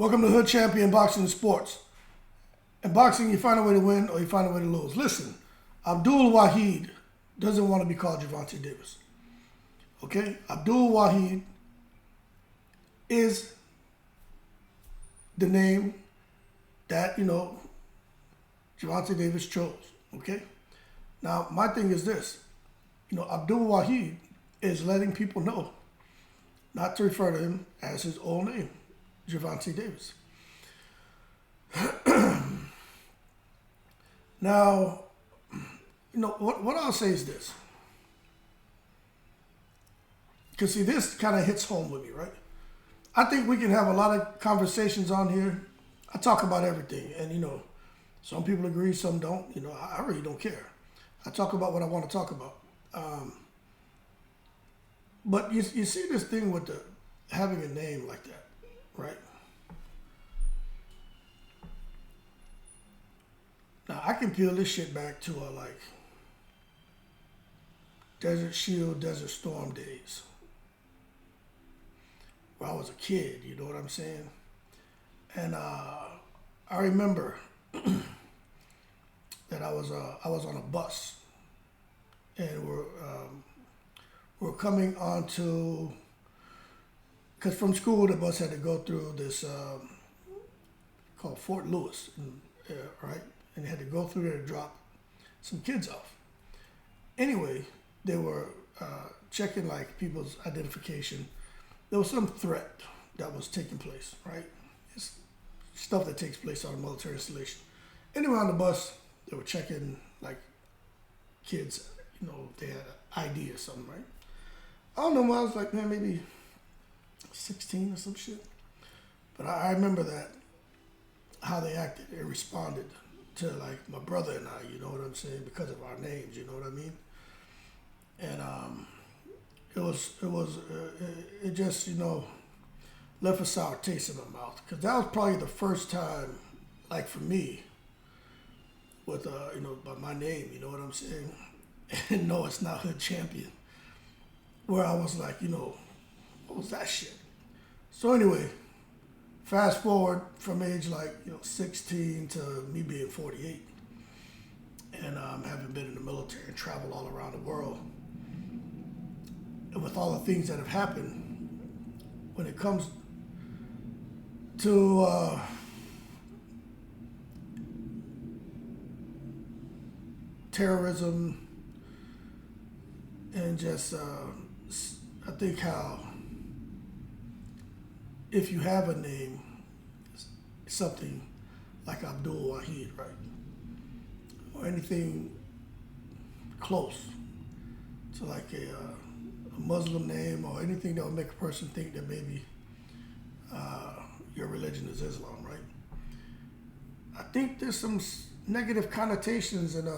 Welcome to Hood Champion Boxing and Sports. In boxing, you find a way to win or you find a way to lose. Listen, Abdul Wahed doesn't want to be called Gervonta Davis. Okay? Abdul Wahed is the name that, Gervonta Davis chose. Okay? Now, my thing is this. Abdul Wahed is letting people know not to refer to him as his old name, Gervonta Davis. Now, what I'll say is this. Because, see, this kind of hits home with me, right? I think we can have a lot of conversations on here. I talk about everything. And, some people agree, some don't. I really don't care. I talk about what I want to talk about. But you see this thing with having a name like that, right? Now, I can peel this shit back to Desert Shield, Desert Storm days. Where I was a kid, you know what I'm saying? And I remember that I was on a bus, and we're coming onto, because from school the bus had to go through this called Fort Lewis, right? And had to go through there to drop some kids off. Anyway, they were checking people's identification. There was some threat that was taking place, right? It's stuff that takes place on a military installation. Anyway, on the bus, they were checking kids, they had an ID or something, right? I don't know, I was like, man, maybe 16 or some shit. But I remember that, how they acted and responded to my brother and I, you know what I'm saying, because of our names, you know what I mean? And it just, left a sour taste in my mouth, because that was probably the first time, for me, with, by my name, you know what I'm saying? And no, it's not Hood Champion. Where I was like, what was that shit? So anyway, fast forward from age 16 to me being 48, and having been in the military and traveled all around the world, and with all the things that have happened, when it comes to terrorism and just I think how if you have a name, something like Abdul Wahed, right, or anything close to a Muslim name or anything that would make a person think that maybe your religion is Islam, right? I think there's some negative connotations, and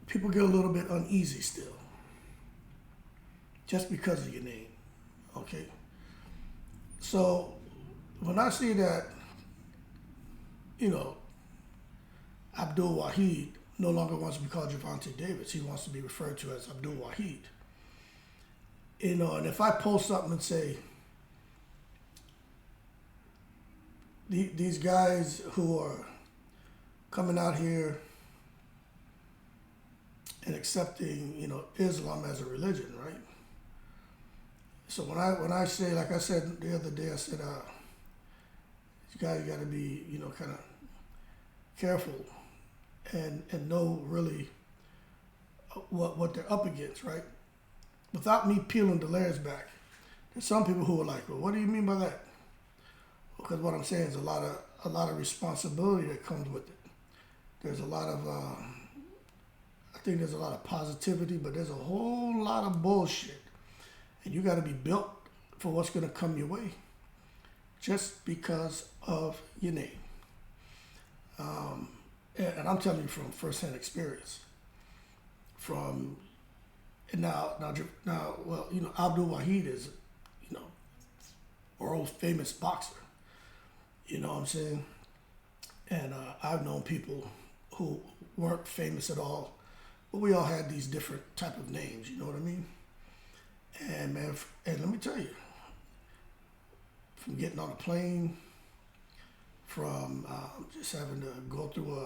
people get a little bit uneasy still, just because of your name, okay? So when I see that, Abdul Wahed no longer wants to be called Gervonta Davis, he wants to be referred to as Abdul Wahed. And if I post something and say, these guys who are coming out here and accepting, Islam as a religion, right? So when I say, like I said the other day, I said, you guys got to be, kind of careful and know really what they're up against, right? Without me peeling the layers back, there's some people who are like, well, what do you mean by that? Because what I'm saying is a lot of responsibility that comes with it. There's a lot of, I think there's a lot of positivity, but there's a whole lot of bullshit. And you got to be built for what's going to come your way just because of your name. And I'm telling you from firsthand experience. Abdul Wahed is, world famous boxer. You know what I'm saying? And I've known people who weren't famous at all, but we all had these different type of names, you know what I mean? And man, and let me tell you, from getting on a plane, from just having to go through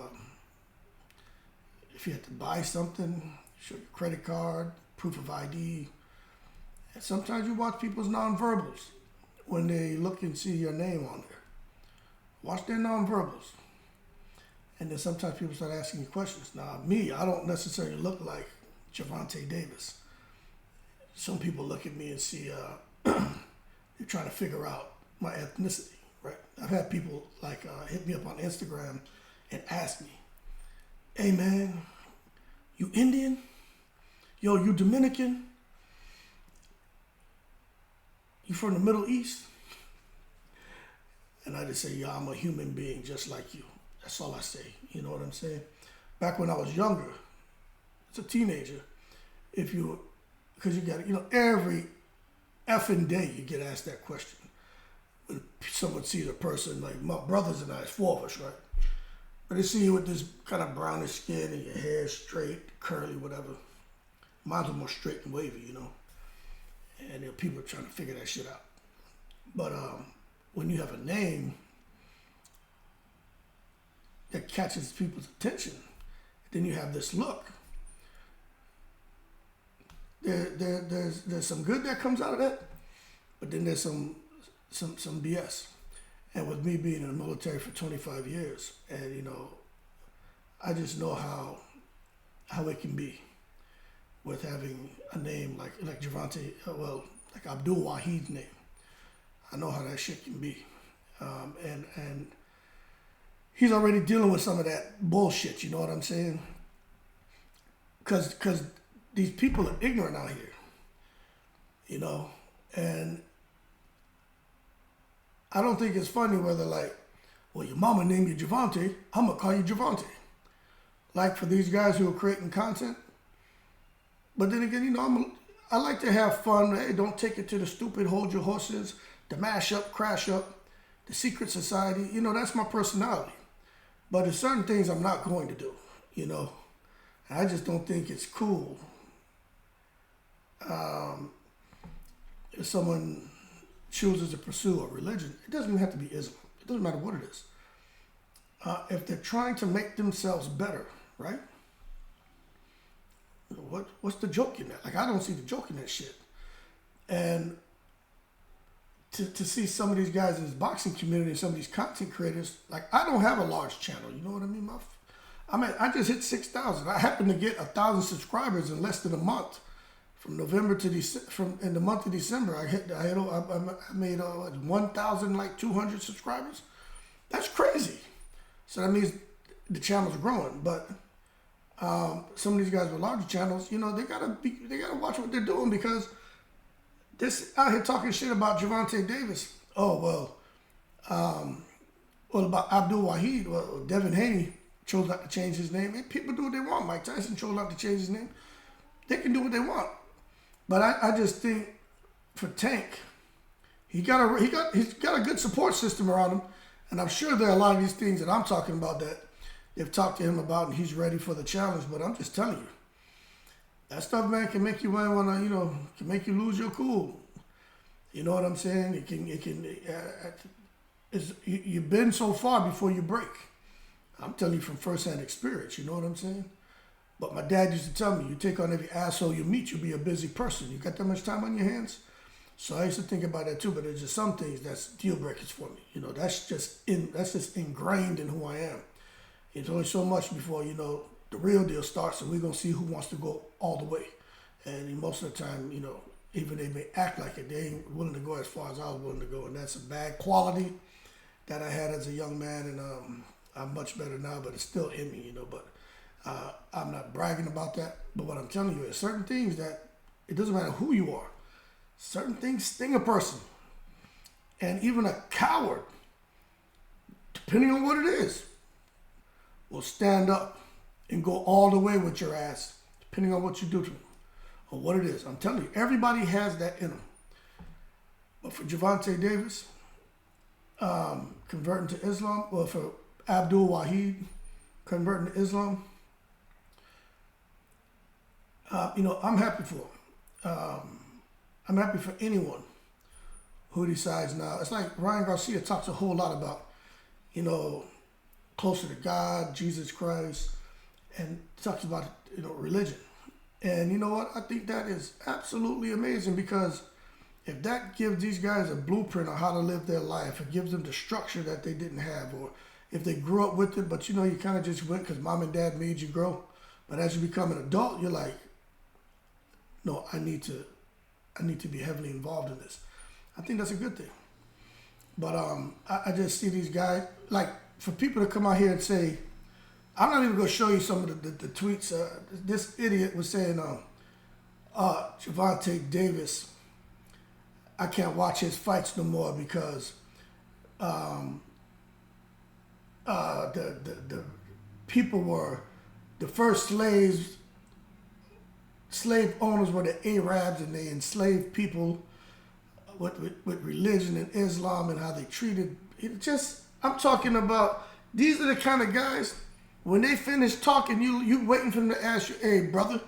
if you had to buy something, show your credit card, proof of ID. And sometimes you watch people's nonverbals when they look and see your name on there. Watch their nonverbals. And then sometimes people start asking you questions. Now, me, I don't necessarily look like Gervonta Davis. Some people look at me and see they're trying to figure out my ethnicity, right? I've had people like hit me up on Instagram and ask me, "Hey man, you Indian? Yo, you Dominican? You from the Middle East?" And I just say, "Yeah, I'm a human being just like you." That's all I say. You know what I'm saying? Back when I was younger, as a teenager, because you got, every effing day you get asked that question. When someone sees a person, like my brothers and I, it's 4 of us, right? But they see you with this kind of brownish skin and your hair straight, curly, whatever. Mine's more straight and wavy, And people are trying to figure that shit out. But when you have a name that catches people's attention, then you have this look. There's some good that comes out of that, but then there's some BS. And with me being in the military for 25 years, and I just know how it can be with having a name like Gervonta, like Abdul Wahed's name. I know how that shit can be, and he's already dealing with some of that bullshit. You know what I'm saying? Because these people are ignorant out here, and I don't think it's funny whether like, well, your mama named you Gervonta, I'm gonna call you Gervonta. Like for these guys who are creating content. But then again, I like to have fun. Hey, don't take it to the stupid, hold your horses, the mash up, crash up, the secret society. That's my personality. But there's certain things I'm not going to do, I just don't think it's cool. If someone chooses to pursue a religion, it doesn't even have to be Islam. It doesn't matter what it is. If they're trying to make themselves better, right? What's the joke in that? Like, I don't see the joke in that shit. And to see some of these guys in this boxing community, some of these content creators, like, I don't have a large channel. You know what I mean? I just hit 6,000. I happened to get 1,000 subscribers in less than a month. From November to in the month of December, I made 1,200 subscribers. That's crazy. So that means the channel's growing. But some of these guys with larger channels, they gotta watch what they're doing, because this out here talking shit about Gervonta Davis. Oh well, about Abdul Wahed. Well, Devin Haney chose not to change his name. And people do what they want. Mike Tyson chose not to change his name. They can do what they want. But I just think for Tank, he's got a good support system around him, and I'm sure there are a lot of these things that I'm talking about that they've talked to him about, and he's ready for the challenge. But I'm just telling you, that stuff, man, can make you wanna, can make you lose your cool. You know what I'm saying? You've been so far before you break. I'm telling you from firsthand experience. You know what I'm saying? But my dad used to tell me, you take on every asshole you meet, you'll be a busy person. You got that much time on your hands? So I used to think about that too, but there's just some things that's deal breakers for me. That's just ingrained in who I am. It's only so much before, the real deal starts, and we're going to see who wants to go all the way. And most of the time, even they may act like it, they ain't willing to go as far as I was willing to go. And that's a bad quality that I had as a young man, and I'm much better now, but it's still in me, but I'm not bragging about that. But what I'm telling you is certain things that it doesn't matter who you are. Certain things sting a person. And even a coward, depending on what it is, will stand up and go all the way with your ass, depending on what you do to them or what it is. I'm telling you, everybody has that in them. But for Gervonta Davis, converting to Islam, or for Abdul Wahed converting to Islam, I'm happy for him. I'm happy for anyone who decides now. It's like Ryan Garcia talks a whole lot about, you know, closer to God, Jesus Christ, and talks about, you know, religion. And you know what? I think that is absolutely amazing, because if that gives these guys a blueprint on how to live their life, it gives them the structure that they didn't have, or if they grew up with it, but you know, you kind of just went because mom and dad made you grow. But as you become an adult, you're like, no, I need to be heavily involved in this. I think that's a good thing. But I just see these guys, like, for people to come out here and say, I'm not even going to show you some of the tweets. This idiot was saying, Gervonta Davis, I can't watch his fights no more because the people were, the first slave owners were the Arabs, and they enslaved people with religion and Islam and how they treated it. Just, I'm talking about, these are the kind of guys, when they finish talking, you waiting for them to ask you, hey brother,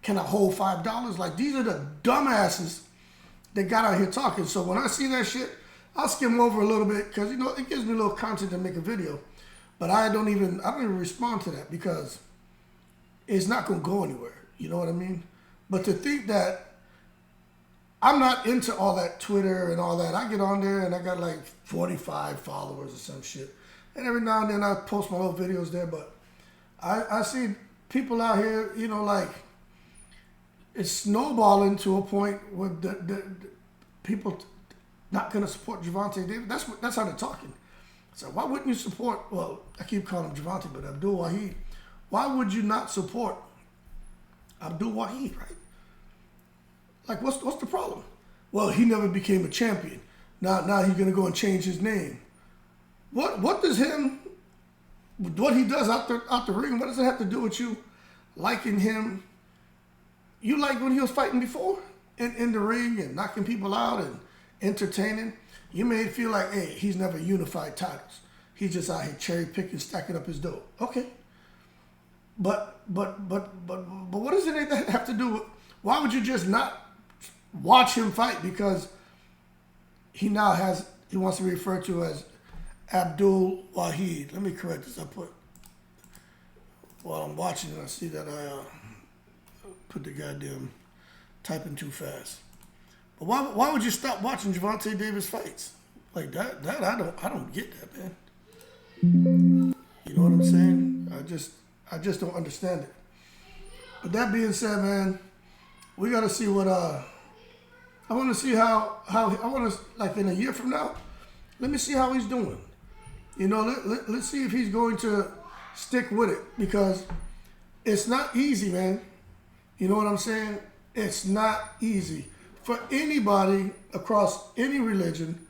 can I hold $5? Like, these are the dumbasses that got out here talking. So when I see that shit, I'll skim over a little bit, because you know, it gives me a little content to make a video. But I don't even respond to that, because it's not gonna go anywhere. You know what I mean? But to think that I'm not into all that Twitter and all that. I get on there and I got like 45 followers or some shit. And every now and then I post my little videos there. But I see people out here, you know, like, it's snowballing to a point where the people not going to support Gervonta Davis. That's how they're talking. So why wouldn't you support, well, I keep calling him Gervonta, but Abdul Wahed. Why would you not support Abdul Wahed, right? Like, what's the problem? Well, he never became a champion. Now he's gonna go and change his name. What does what he does out the ring? What does it have to do with you liking him? You like when he was fighting before in the ring and knocking people out and entertaining. You made it feel like, hey, he's never unified titles. He's just out here cherry picking, stacking up his dough. Okay. But what does it have to do with? Why would you just not watch him fight? Because he wants to be referred to as Abdul Wahed. Let me correct this. While I'm watching it, I see that I put the goddamn typing too fast. But why would you stop watching Gervonta Davis fights? Like that I don't get that, man. You know what I'm saying? I just don't understand it. But that being said, man, we got to see what I want to see how I want to, like, in a year from now, let me see how he's doing. You know, let's see if he's going to stick with it, because it's not easy, man. You know what I'm saying? It's not easy for anybody across any religion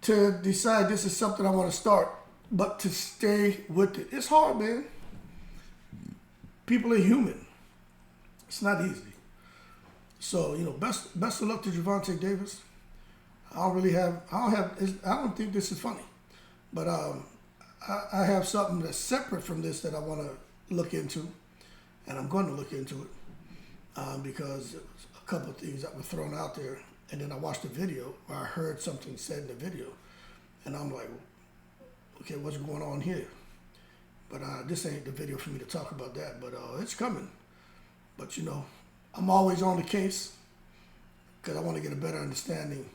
to decide this is something I want to start, but to stay with it. It's hard, man. People are human. It's not easy. So, you know, best of luck to Gervonta Davis. I don't think this is funny, but I have something that's separate from this that I want to look into, and I'm going to look into it because it was a couple of things that were thrown out there, and then I watched a video where I heard something said in the video, and I'm like, okay, what's going on here? But this ain't the video for me to talk about that, but it's coming. But, you know, I'm always on the case because I want to get a better understanding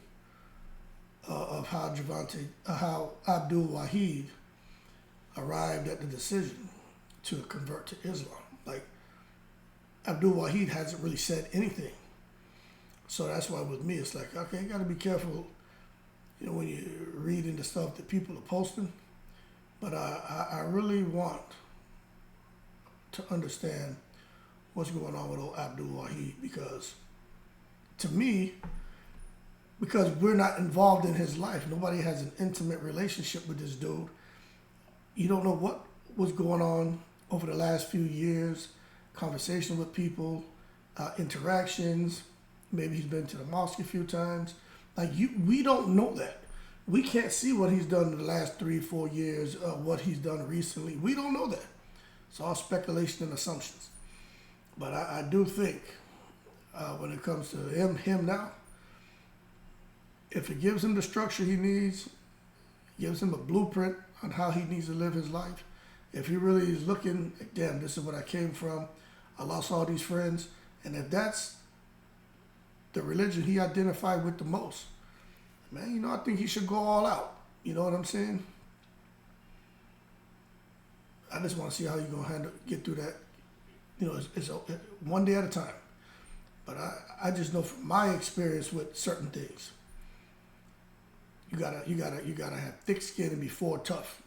of how Abdul Wahed arrived at the decision to convert to Islam. Like, Abdul Wahed hasn't really said anything. So that's why with me, it's like, okay, you got to be careful, you know, when you're reading the stuff that people are posting. But I really want to understand what's going on with old Abdul Wahed, because to me, because we're not involved in his life, nobody has an intimate relationship with this dude. You don't know what was going on over the last few years, conversation with people, interactions. Maybe he's been to the mosque a few times. We don't know that. We can't see what he's done in the last 3-4 years, what he's done recently. We don't know that. It's all speculation and assumptions. But I do think when it comes to him now, if it gives him the structure he needs, gives him a blueprint on how he needs to live his life, if he really is looking, damn, this is what I came from, I lost all these friends, and if that's the religion he identified with the most, man, you know, I think he should go all out. You know what I'm saying? I just want to see how you're gonna get through that. You know, it's one day at a time. But I just know from my experience with certain things, you gotta have thick skin and be tough,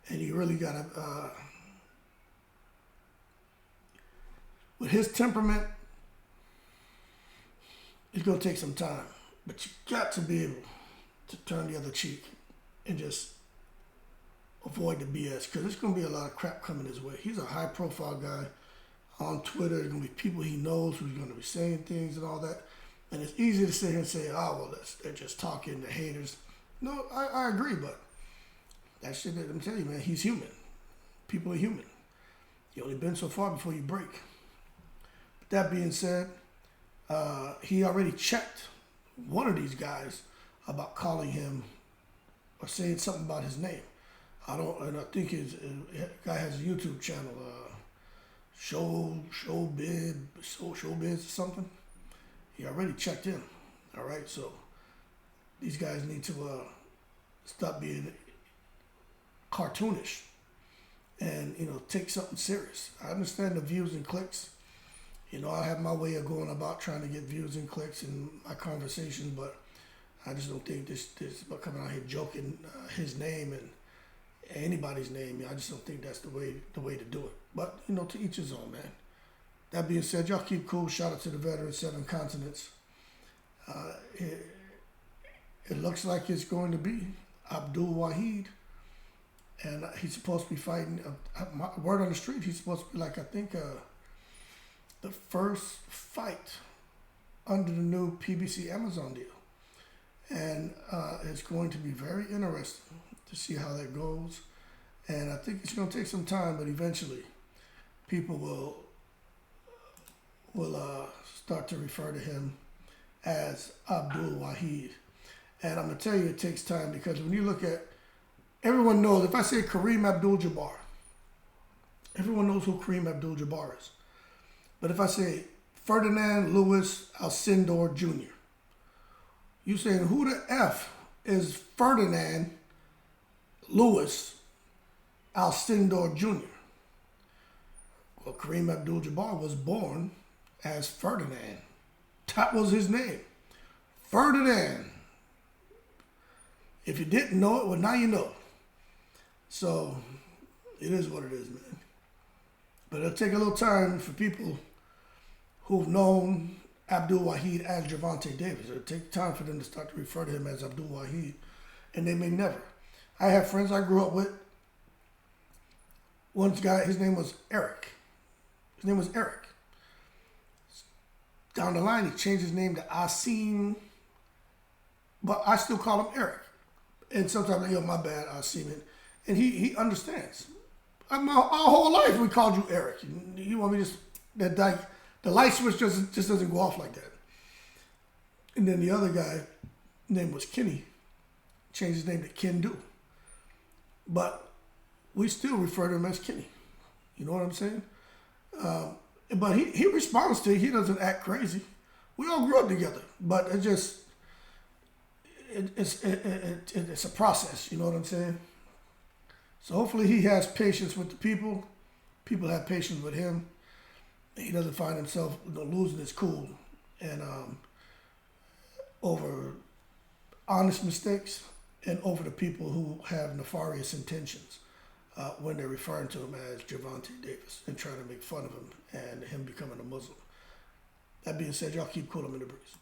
and you really gotta. With his temperament, it's gonna take some time, but you got to be able to turn the other cheek and just avoid the BS, because there's going to be a lot of crap coming his way. He's a high-profile guy on Twitter. There's going to be people he knows who's going to be saying things and all that. And it's easy to sit here and say, oh, well, they're just talking, they're haters. No, I agree, but that shit, I'm telling you, man, he's human. People are human. You only been so far before you break. But that being said, he already checked one of these guys about calling him or saying something about his name. And I think his guy has a YouTube channel, Showbiz or something. He already checked in. All right, so these guys need to stop being cartoonish and, you know, take something serious. I understand the views and clicks. You know, I have my way of going about trying to get views and clicks in my conversations, but I just don't think this about coming out here joking his name and anybody's name. I just don't think that's the way to do it. But, you know, to each his own, man. That being said, y'all keep cool. Shout out to the veterans, 7 continents. It looks like it's going to be Abdul Wahed, and he's supposed to be fighting. Word on the street, he's supposed to be like, I think, the first fight under the new PBC Amazon deal. And it's going to be very interesting to see how that goes. And I think it's going to take some time, but eventually people will start to refer to him as Abdul Wahed. And I'm going to tell you it takes time, because when you look at, everyone knows, if I say Kareem Abdul-Jabbar, everyone knows who Kareem Abdul-Jabbar is. But if I say Ferdinand Louis Alcindor Jr., you saying, who the F is Ferdinand Louis Alcindor Jr.? Well, Kareem Abdul-Jabbar was born as Ferdinand. That was his name. Ferdinand. If you didn't know it, well, now you know. So, it is what it is, man. But it'll take a little time for people who've known Abdul Wahed as Gervonta Davis. It'll take time for them to start to refer to him as Abdul Wahed, and they may never. I have friends I grew up with. One guy, his name was Eric. Down the line, he changed his name to Asim, but I still call him Eric. And sometimes, yo, my bad, Asim. And he understands. Our whole life we called you Eric. You want me to the light switch just doesn't go off like that. And then the other guy, name was Kenny, changed his name to Kendu. But we still refer to him as Kenny. You know what I'm saying? But he responds to it. He doesn't act crazy. We all grew up together, but it's a process. You know what I'm saying? So hopefully he has patience with the people. People have patience with him. He doesn't find himself losing his cool and over honest mistakes and over the people who have nefarious intentions when they're referring to him as Gervonta Davis and trying to make fun of him and him becoming a Muslim. That being said, y'all keep cool. I'm in the breeze.